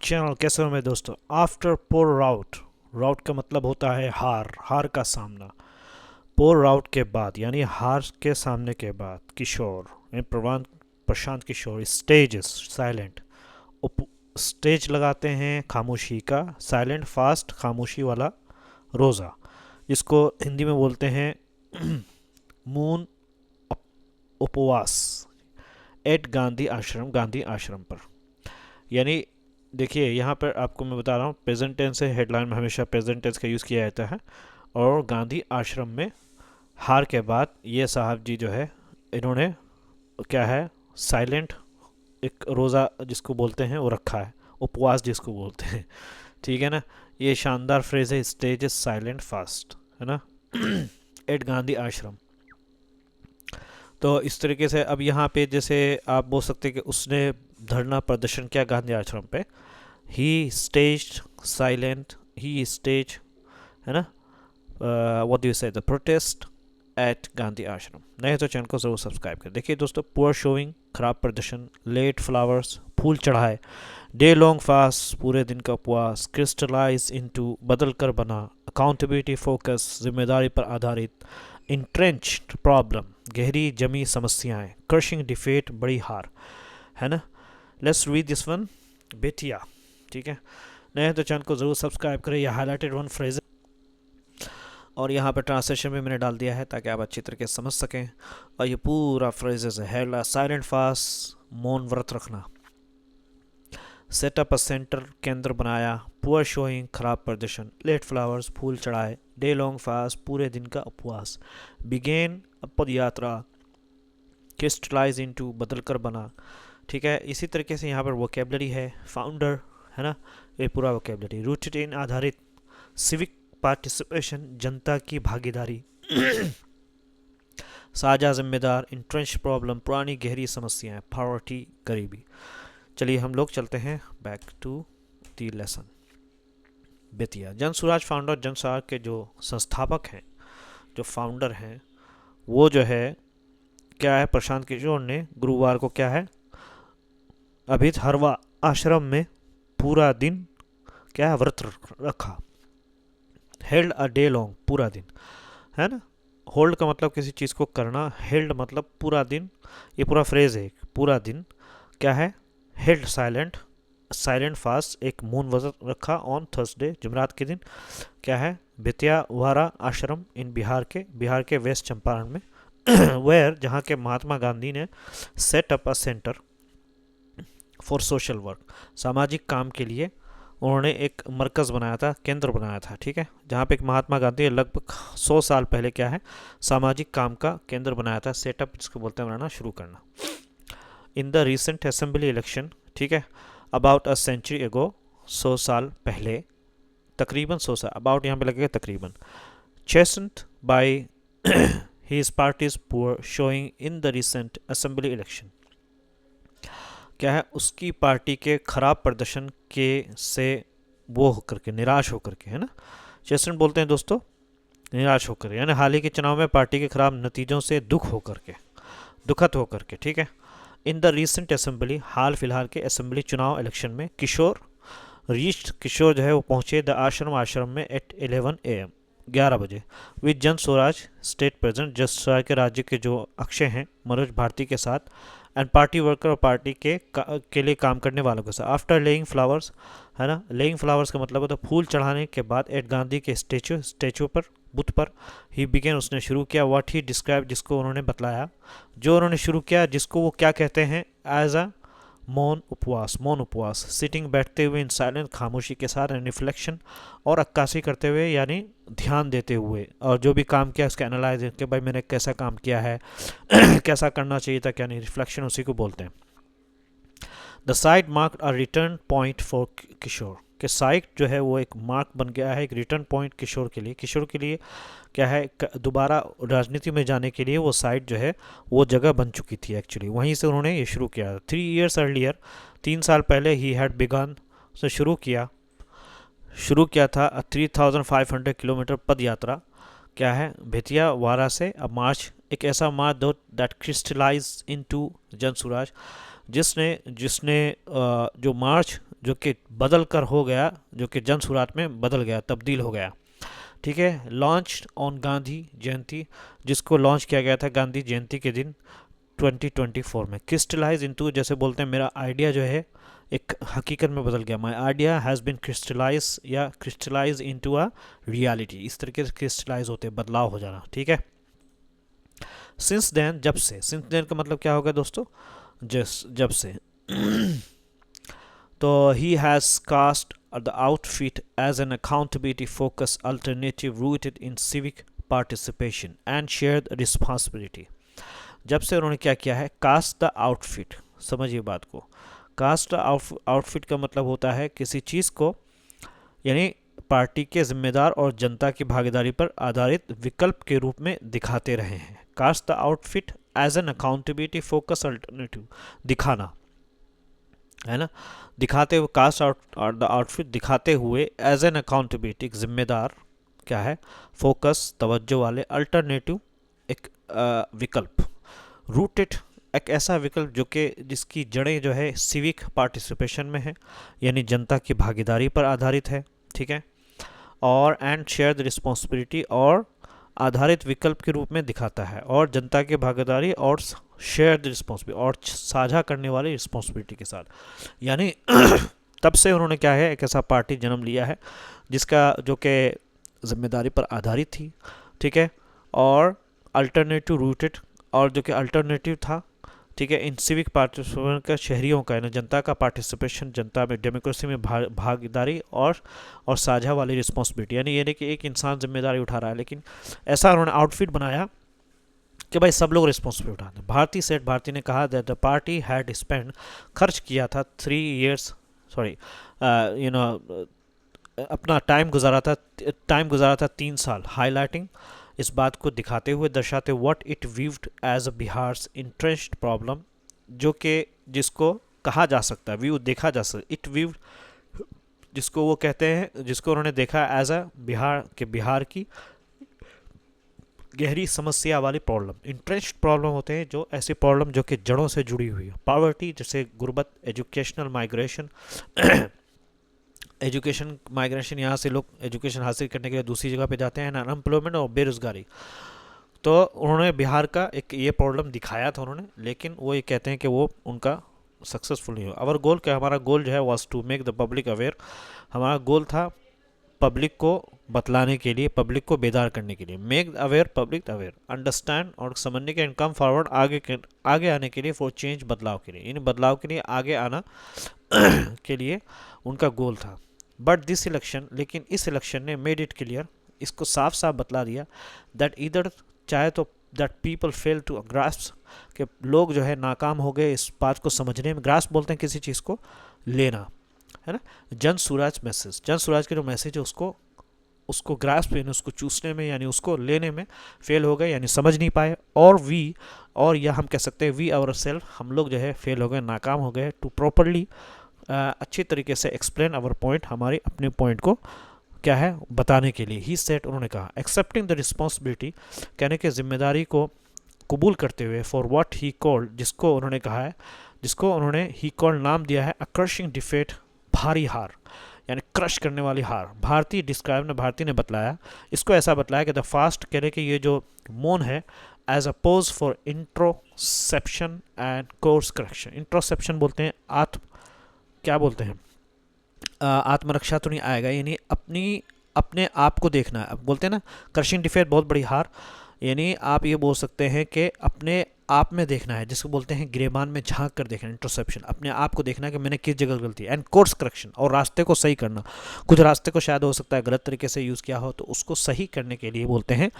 Channel. कैसे हो मेरे दोस्तों? आफ्टर पोर राउट, राउट का मतलब होता है हार, हार का सामना। पोर राउट के बाद यानी हार के सामने के बाद किशोर यानी Prashant Kishor stage silent, stage लगाते हैं खामोशी का, साइलेंट फास्ट खामोशी वाला रोज़ा, जिसको हिंदी में बोलते हैं मून उपवास एट गांधी आश्रम, गांधी आश्रम पर। यानी देखिए यहाँ पर आपको मैं बता रहा हूँ, प्रेजेंट टेंस है, हेडलाइन में हमेशा प्रेजेंट टेंस का यूज़ किया जाता है। और गांधी आश्रम में हार के बाद ये साहब जी जो है, इन्होंने क्या है, साइलेंट एक रोज़ा जिसको बोलते हैं वो रखा है, उपवास जिसको बोलते हैं। ठीक है ना? ये शानदार फ्रेज है, स्टेज इज साइलेंट फास्ट, है ना। एट गांधी आश्रम। तो इस तरीके से अब यहाँ पे जैसे आप बोल सकते हैं कि उसने धरना प्रदर्शन किया गांधी आश्रम पे, ही स्टेज साइलेंट, ही स्टेज, है ना, व्हाट डू यू से, द प्रोटेस्ट एट गांधी आश्रम। नहीं तो चैनल को ज़रूर सब्सक्राइब करें। देखिए दोस्तों, पुअर शोइंग खराब प्रदर्शन, लेट फ्लावर्स फूल चढ़ाए, डे लॉन्ग फास्ट पूरे दिन का उपवास, क्रिस्टलाइज इनटू बदल कर बना, अकाउंटेबिलिटी फोकस जिम्मेदारी पर आधारित, इंट्रेंच्ड प्रॉब्लम गहरी जमी समस्याएं, क्रशिंग डिफेट बड़ी हार, है ना। लेट्स रीड दिस वन, बेटिया। ठीक है, नहीं तो चैनल को ज़रूर सब्सक्राइब करें। यह हाईलाइटेड वन फ्रेज और यहाँ पर ट्रांसलेशन भी मैंने डाल दिया है ताकि आप अच्छी तरीके से समझ सकें। और ये पूरा फ्रेजेस है, साइलेंट फास्ट मौन व्रत रखना, सेटअप अ सेंटर केंद्र बनाया, पुअर शोइंग खराब प्रदर्शन, लेट फ्लावर्स फूल चढ़ाए, डे लॉन्ग फास्ट पूरे दिन का उपवास, बिगेन पद यात्रा, क्रिस्टलाइज इनटू बदल कर बना। ठीक है, इसी तरीके से यहाँ पर वोकेबलरी है, फाउंडर, है ना, ये पूरा वोकेबलरी, रूटेड इन आधारित, सिविक पार्टिसिपेशन जनता की भागीदारी, साझा जिम्मेदार, इंट्रेंच प्रॉब्लम पुरानी गहरी समस्याएं, पॉवर्टी गरीबी। चलिए हम लोग चलते हैं back to the lesson. Bettiah. Jan Suraaj founder, जन स्वराज के जो संस्थापक हैं, जो फाउंडर हैं, वो जो है क्या है, प्रशांत किशोर ने गुरुवार को क्या है, अभित हरवा आश्रम में पूरा दिन क्या है, व्रत रखा। हेल्ड अ डे लॉन्ग पूरा दिन, है ना। होल्ड का मतलब किसी चीज़ को करना, हेल्ड मतलब पूरा दिन, ये पूरा फ्रेज है, पूरा दिन क्या है, हेल्ड साइलेंट, साइलेंट फास्ट एक मौन व्रत रखा ऑन थर्सडे जुमरात के दिन, क्या है, बेतियावाड़ा आश्रम इन बिहार के वेस्ट चंपारण में, वेयर जहाँ के महात्मा गांधी ने set up a centre for social work, सामाजिक काम के लिए उन्होंने एक मरकज़ बनाया था, केंद्र बनाया था। ठीक है, जहाँ पे एक महात्मा गांधी लगभग 100 साल पहले क्या है, सामाजिक काम का केंद्र बनाया था, सेटअप जिसको बोलते हैं बनाना, शुरू करना। इन द रिसेंट असेंबली इलेक्शन, ठीक है, अबाउट अ सेंचुरी एगो, 100 साल पहले, तकरीबन 100 साल, अबाउट यहाँ पे लगेगा तकरीबन, चेसेंट by his party's poor showing in the recent assembly election, क्या है, उसकी पार्टी के खराब प्रदर्शन के से वो होकर के, निराश होकर के, है ना, चेसेंट बोलते हैं दोस्तों निराश होकर, यानी हाल ही के चुनाव में पार्टी के खराब नतीजों से दुख होकर के, दुखद होकर के। ठीक है, इन द रिसेंट असेंबली हाल फिलहाल के असेंबली चुनाव इलेक्शन में किशोर किशोर जो है वो पहुंचे द आश्रम में एट 11 AM 11 बजे विद जन स्वराज स्टेट प्रेसिडेंट, जन स्वराज के राज्य के जो अक्षय हैं मनोज भारती के साथ, एंड पार्टी वर्कर और पार्टी के लिए काम करने वालों के साथ। आफ्टर लेइंग फ्लावर्स, है ना, लेइंग फ्लावर्स का मतलब होता है फूल चढ़ाने के बाद, एट गांधी के स्टेचू पर, बुत पर, ही बिगेन उसने शुरू किया, व्हाट ही डिस्क्राइब जिसको उन्होंने बतलाया, जो उन्होंने शुरू किया, जिसको वो क्या कहते हैं, एज अ मौन उपवास, मौन उपवास, सिटिंग बैठते हुए इन साइलेंट खामोशी के साथ, रिफ्लेक्शन और अक्कासी करते हुए यानी ध्यान देते हुए, और जो भी काम किया उसका एनालाइज कि भाई मैंने कैसा काम किया है कैसा करना चाहिए था क्या नहीं, रिफ्लेक्शन उसी को बोलते हैं। The sight mark a return point for Kishore, कि साइट जो है वो एक मार्क बन गया है, एक रिटर्न पॉइंट किशोर के लिए, किशोर के लिए क्या है, दोबारा राजनीति में जाने के लिए वो साइट जो है वो जगह बन चुकी थी एक्चुअली, वहीं से उन्होंने ये शुरू किया। 3 years अर्लियर, 3 साल पहले ही हैड बिगन, उसने शुरू किया था 3500 किलोमीटर पद यात्रा, क्या है, बेतियावाड़ा से, अब मार्च, एक ऐसा मार्च दो दैट क्रिस्टलाइज इन टू जन स्वराज, जिसने जिसने जो मार्च जो कि बदल कर हो गया, जो कि जन स्वराज में बदल गया, तब्दील हो गया। ठीक है, लॉन्च ऑन गांधी जयंती, जिसको लॉन्च किया गया था गांधी जयंती के दिन 2024 में। क्रिस्टलाइज इनटू, जैसे बोलते हैं मेरा आइडिया जो है एक हकीकत में बदल गया, my idea has been crystallize या क्रिस्टलाइज इनटू अ रियलिटी, इस तरीके से क्रिस्टलाइज होते बदलाव हो जाना। ठीक है, सिंस देन, जब से, सिंस देन का मतलब क्या होगा दोस्तों, जब से तो he has cast the outfit as an accountability focus alternative rooted in civic participation and shared responsibility. जब से उन्होंने क्या किया है, कास्ट द आउटफिट, समझिए बात को। कास्ट द आउटफिट का मतलब होता है किसी चीज़ को, यानी पार्टी के जिम्मेदार और जनता की भागीदारी पर आधारित विकल्प के रूप में दिखाते रहे हैं। Cast the outfit as an accountability focus alternative, दिखाना है ना, दिखाते हुए, कास्ट आउट द आउटफिट, दिखाते हुए, एज एन अकाउंटेबिलिटी, जिम्मेदार, क्या है, फोकस, तवज्जो वाले, अल्टरनेटिव, एक विकल्प, रूटेड, एक ऐसा विकल्प जो कि जिसकी जड़ें जो है सिविक पार्टिसिपेशन में है, यानी जनता की भागीदारी पर आधारित है। ठीक है, और एंड शेयर द रिस्पॉन्सिबिलिटी, और आधारित विकल्प के रूप में दिखाता है, और जनता की भागीदारी और शेयर द रिस्पॉन्सिबिलिटी, और साझा करने वाली रिस्पॉन्सिबिलिटी के साथ। यानी तब से उन्होंने क्या है, एक ऐसा पार्टी जन्म लिया है जिसका जो कि जिम्मेदारी पर आधारित थी। ठीक है, और अल्टरनेटिव रूटेड, और जो कि अल्टरनेटिव था। ठीक है, इन सिविक पार्टिसिपेशन का, शहरियों का, जनता का पार्टिसिपेशन, जनता में, डेमोक्रेसी में भागीदारी, और साझा वाली रिस्पॉन्सिबिलिटी, यानी ये नहीं कि एक इंसान जिम्मेदारी उठा रहा है, लेकिन ऐसा उन्होंने आउटफिट बनाया कि भाई सब लोग रिस्पॉन्सिबिलिटी उठाते हैं। भारती सेठ, भारती ने कहा that the party had spend, खर्च किया था 3 years, सॉरी यू नो, अपना टाइम गुजारा था 3 साल, हाईलाइटिंग, इस बात को दिखाते हुए, दर्शाते, what it viewed as a Bihar's entrenched problem, जो कि जिसको कहा जा सकता है, व्यू देखा जा सकता, इट व्यूड, जिसको वो कहते हैं, जिसको उन्होंने देखा एज अ बिहार की गहरी समस्या वाली प्रॉब्लम। इंट्रेंच्ड प्रॉब्लम होते हैं जो ऐसी प्रॉब्लम जो कि जड़ों से जुड़ी हुई है। पॉवर्टी, जैसे गुर्बत, एजुकेशनल माइग्रेशन, एजुकेशन माइग्रेशन, यहाँ से लोग एजुकेशन हासिल करने के लिए दूसरी जगह पे जाते हैं, अनएम्प्लॉयमेंट और बेरोजगारी। तो उन्होंने बिहार का एक ये प्रॉब्लम दिखाया था उन्होंने, लेकिन वो ये कहते हैं कि वो उनका सक्सेसफुल नहीं हुआ। अवर गोल क्या, हमारा गोल जो है was to make the public aware, हमारा गोल था पब्लिक को बतलाने के लिए, पब्लिक को बेदार करने के लिए, make aware, public aware, understand, और समझने के, एंड कम फॉरवर्ड, आगे आने के लिए, फॉर चेंज, बदलाव के लिए, इन बदलाव के लिए आगे आना के लिए उनका गोल था। बट दिस इलेक्शन, लेकिन इस इलेक्शन ने मेड इट क्लियर, इसको साफ साफ बतला दिया, दैट इधर चाहे तो that people fail to grasp, कि लोग जो है नाकाम हो गए इस बात को समझने में, ग्रास्प बोलते हैं किसी चीज़ को लेना, है ना, जन स्वराज मैसेज, जन स्वराज के जो मैसेज है उसको ग्रास्प, यानी उसको चूसने में, यानी उसको लेने में फेल हो गए, यानी समझ नहीं पाए, और या हम कह सकते हैं वी आवर सेल्फ, हम लोग जो है फेल हो गए, नाकाम हो गए, टू प्रॉपरली, अच्छी तरीके से एक्सप्लेन आवर पॉइंट, हमारे अपने पॉइंट को क्या है बताने के लिए। ही सेट, उन्होंने कहा, एक्सेप्टिंग द रिस्पॉन्सिबिलिटी, कहने के जिम्मेदारी को कबूल करते हुए, फॉर व्हाट ही कॉल्ड, जिसको उन्होंने कहा है, जिसको उन्होंने ही कॉल्ड नाम दिया है, अ क्रशिंग डिफेट, भारी हार, यानी क्रश करने वाली हार। भारती ने बतलाया, इसको ऐसा बतलाया कि द फास्ट, कह रहे कि ये जो मौन है, as a pause for introspection and course correction. Introspection बोलते हैं क्या बोलते हैं, आत्मरक्षा तो नहीं आएगा, यानी अपने आप को देखना है, बोलते हैं ना, क्रशिंग डिफेट, बहुत बड़ी हार, यानी आप ये बोल सकते हैं कि अपने आप में देखना है, जिसको बोलते हैं गिरेबान में झांक कर देखना, इंट्रोसेप्शन, अपने आप को देखना है कि मैंने किस जगह गलती, एंड कोर्स करेक्शन, और रास्ते को सही करना, कुछ रास्ते को शायद हो सकता है गलत तरीके से यूज़ किया हो, तो उसको सही करने के लिए बोलते हैं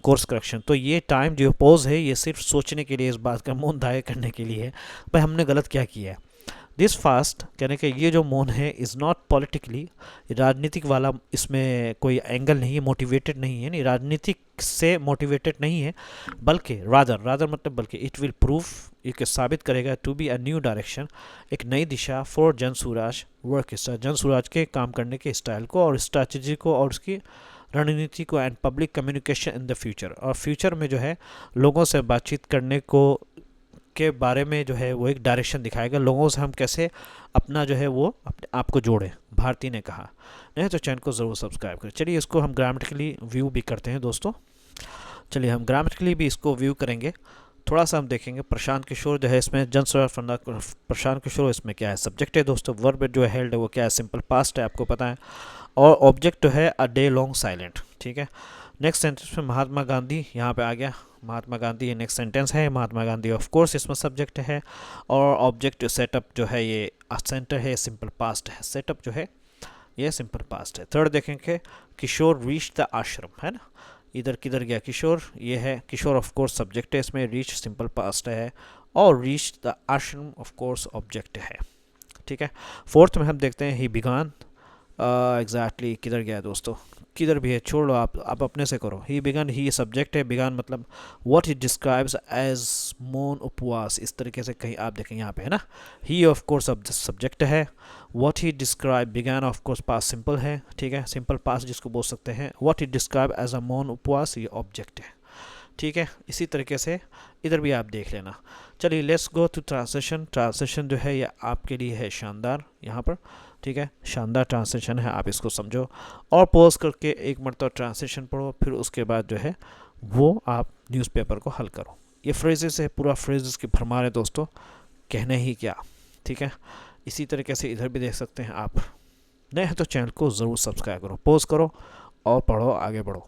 कोर्स करेक्शन। तो ये टाइम जो पोज है, ये सिर्फ सोचने के लिए, इस बात का मौन दायर करने के लिए है, भाई हमने गलत क्या किया है। दिस फास्ट, कहने के ये जो मौन है, इज़ नॉट पॉलिटिकली, राजनीतिक वाला इसमें कोई एंगल नहीं है, मोटिवेटेड नहीं है, नहीं राजनीतिक से मोटिवेटेड नहीं है, बल्कि रादर मतलब बल्कि, इट विल प्रूव, ये साबित करेगा, to be a new direction, एक नई दिशा, फॉर जन स्वराज वर्क स्टाइल, जन स्वराज के काम करने के स्टाइल को और स्ट्रैटेजी को और उसकी रणनीति को, and public communication in the future, और फ्यूचर में जो है लोगों से बातचीत करने को के बारे में जो है वो एक डायरेक्शन दिखाएगा, लोगों से हम कैसे अपना जो है वो अपने आप को जोड़ें, भारती ने कहा। नहीं तो चैनल को ज़रूर सब्सक्राइब करें। चलिए इसको हम ग्रामेटिकली व्यू भी करते हैं दोस्तों। चलिए हम ग्रामेटिकली भी इसको व्यू करेंगे, थोड़ा सा हम देखेंगे। प्रशांत किशोर जो है इसमें प्रशांत किशोर इसमें क्या है, सब्जेक्ट है दोस्तों। वर्ब जो है हेल्ड है वो क्या है, सिंपल पास्ट है, आपको पता है। और ऑब्जेक्ट जो है अ डे लॉन्ग साइलेंट, ठीक है। नेक्स्ट सेंटेंस में महात्मा गांधी यहाँ पे आ गया, महात्मा गांधी ये नेक्स्ट सेंटेंस है। महात्मा गांधी ऑफ कोर्स इसमें सब्जेक्ट है, और ऑब्जेक्ट सेटअप जो है ये सेंटर है, सिंपल पास्ट है। सेटअप जो है ये सिंपल पास्ट है। थर्ड देखेंगे, किशोर रीच द आश्रम, है ना, इधर किधर गया किशोर, ये है किशोर ऑफ कोर्स सब्जेक्ट है इसमें, रीच सिंपल पास्ट है, और रीच द आश्रम ऑफ कोर्स ऑब्जेक्ट है, ठीक है। फोर्थ में हम देखते हैं ही बिगान, एग्जैक्टली किधर गया दोस्तों, किधर भी है छोड़ लो, आप अपने से करो। ही बिगन, ही सब्जेक्ट है, बिगान मतलब व्हाट ही डिस्क्राइब्स एज मौन उपवास, इस तरीके से कहीं आप देखें यहाँ पे, है ना। ही ऑफ कोर्स सब्जेक्ट है, what he describe, began of course pass simple है, ठीक है, सिंपल पास जिसको बोल सकते हैं। What he describe as a मौन उपवास, ये ऑब्जेक्ट है, ठीक है। इसी तरीके से इधर भी आप देख लेना। चलिए let's go to translation. Translation जो है ये आपके लिए है शानदार यहाँ पर, ठीक है, शानदार ट्रांसलेशन है, आप इसको समझो और पॉज करके एक मरतबा ट्रांसलेशन पढ़ो, फिर उसके बाद जो है वो आप न्यूज़पेपर को हल करो। ये फ्रेजेस है, पूरा फ्रेजेस की भरमार है दोस्तों, कहने ही क्या, ठीक है। इसी तरीके से इधर भी देख सकते हैं आप। नए हैं तो चैनल को ज़रूर सब्सक्राइब करो, पॉज करो और पढ़ो, आगे बढ़ो।